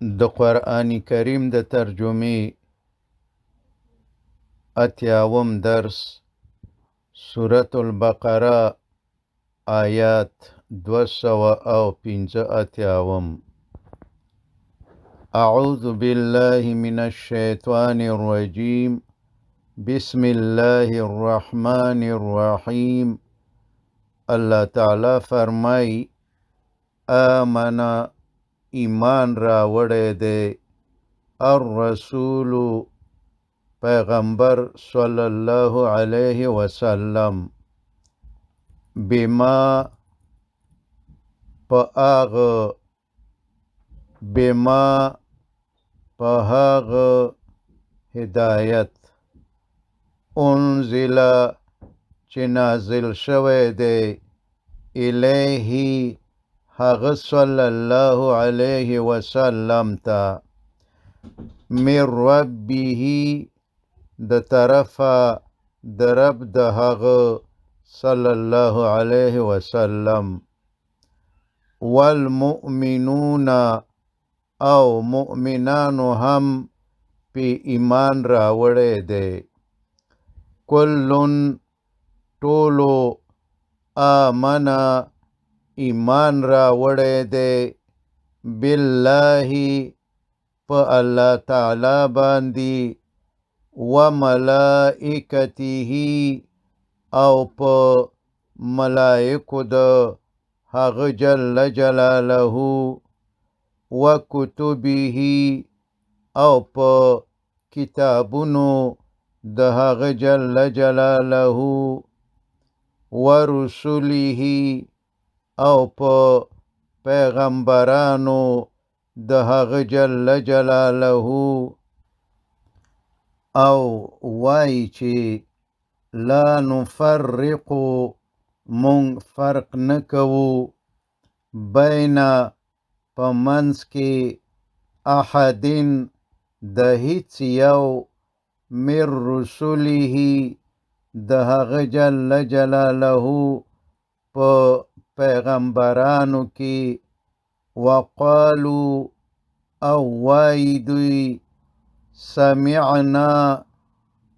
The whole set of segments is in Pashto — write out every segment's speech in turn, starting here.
د قرآن کریم د ترجمې اتیاوم درس سورة البقره آیات 285. اعوذ بالله من الشیطان الرجیم بسم الله الرحمن الرحیم. اللہ تعالی فرمائی آمنا ایمان راوڑے دے الرسول پیغمبر صلی اللہ علیہ وسلم بما پہاغ ہدایت انزل چنازل شوے دے الیہی حغ صلی اللہ علیہ وسلم تا من ربه د طرفا درب دهغ صلی اللہ علیہ وسلم والمؤمنون او مؤمنان هم پی ایمان راوڑے دے کلن طولو آمنا ایمان راوڑے دے باللہ پا اللہ تعالی باندی وملائکته او پا ملائکو دا حغ جل جلالہ وکتبه او پا کتابونو دا حغ جل جلالہ ورسوله او پا پیغمبرانو دا حغ جل جلالہ او وائی چی لا نفرقو مونگ فرق نکو بین پا منس کی احدین دا ہیچ یو من رسوله دا حغ جل جلالہ پا پیغمبرانو کی وقالو او وایدوی سمعنا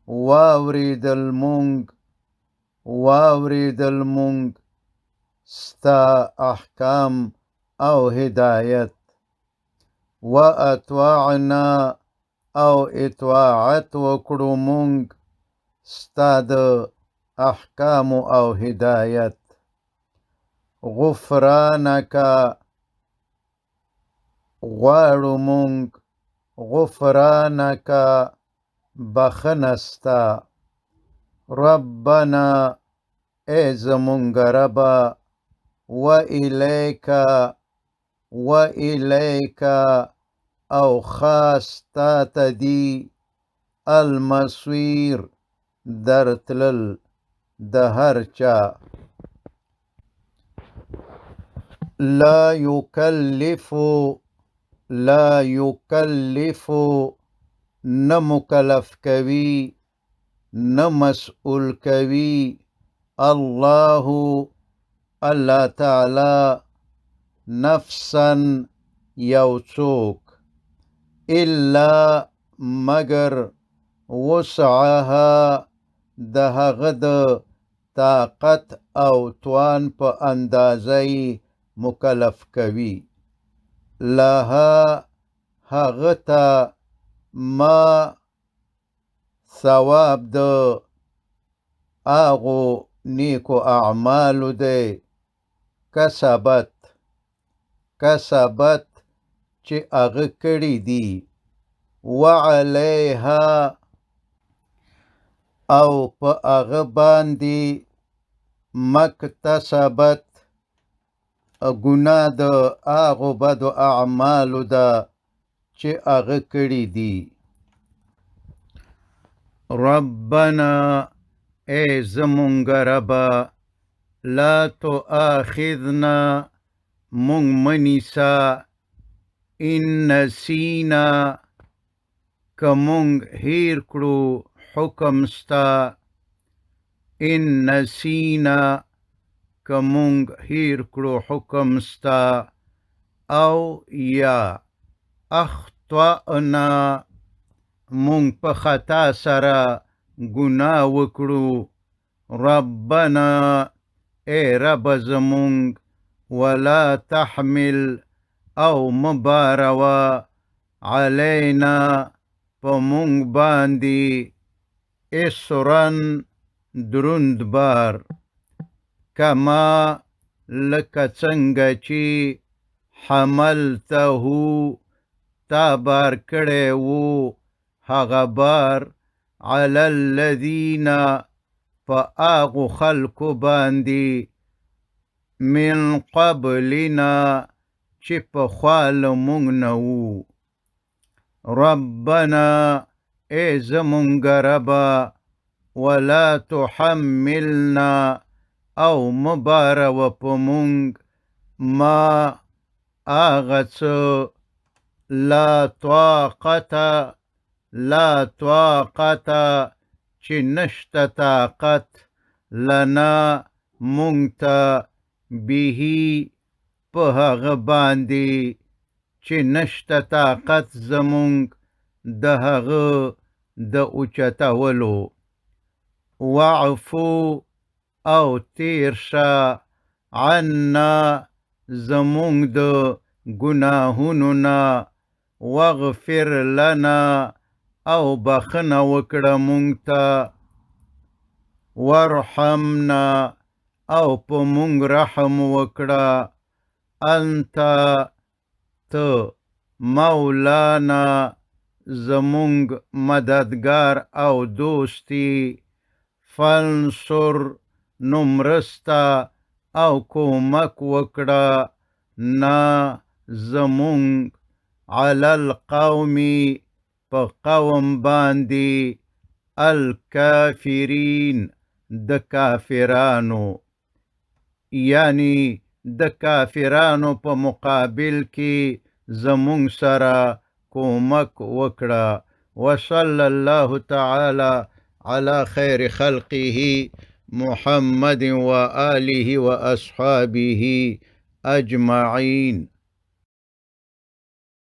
واورید المونگ ستا احکام او ہدایت و اطواعنا او اطواعت وکڑو مونگ ستا دا احکام او ہدایت غفرانکا غواړو مونگ غفرانکا بخنستا ربنا اے زمونگ ربا و الیکا او خاص تا تدی المصویر درتلل دهرچا لا یکلفو نمکلف کوی نمسئول کوی اللہ تعالی نفسا یوچوک الا مگر وسعها دهغد طاقت او توان پا اندازی مکلف کوی لها حغتا ما ثواب دا آغو نیکو اعمالو دے کسبت چی اغ کڑی دی وعلیها او پا اغ باندی مکتسبت گناہ دا آغو بدو اعمالو دا چی اغ کڑی دی ربنا اے زمونگ ربا لا تؤاخذنا مونگ منیسا ان نسینا کمونگ ہیر کرو حکم ستا ان نسینا کمونگ ہیر کرو حکم ستا او یا اخطأنا مونږ په خطا سره ګناه وکړو ربنا اے رب زمونږ ولا تحمل او مباروا علینا په مونږ باندې اسرن دروند بار کما لکه څنګه چې حملته تا بار کړی وو هغه بار علی الذین په هغو خلکو باندې من قبلنا چې پخوا له مونږ نه وو ربنا ای زمونږ ربه ولا تحملنا او مبارو په مونږ ما هغه څه لا طاقته چې نشته طاقت لنا مونږ ته به په هغه باندې چې نشته طاقت زمونږ د هغه د اوچتولو واعفو او تیر شه عنا زمونږ د ګناهونو نه واغفر لنا او بخنه وکړه مونږ ته وارحمنا او په مونږ رحم وکړه انت ته مولانا زمونږ مددگار او دوستی فانصر نمرستا او کومک وکړه نا زمونږ علی القوم په قوم باندې الکافرین د کافرانو یعنی د کافرانو په مقابل کې زمونږ سره کومک وکړه وصلی الله تعالی على خير خلقه محمد وآله وأصحابه أجمعين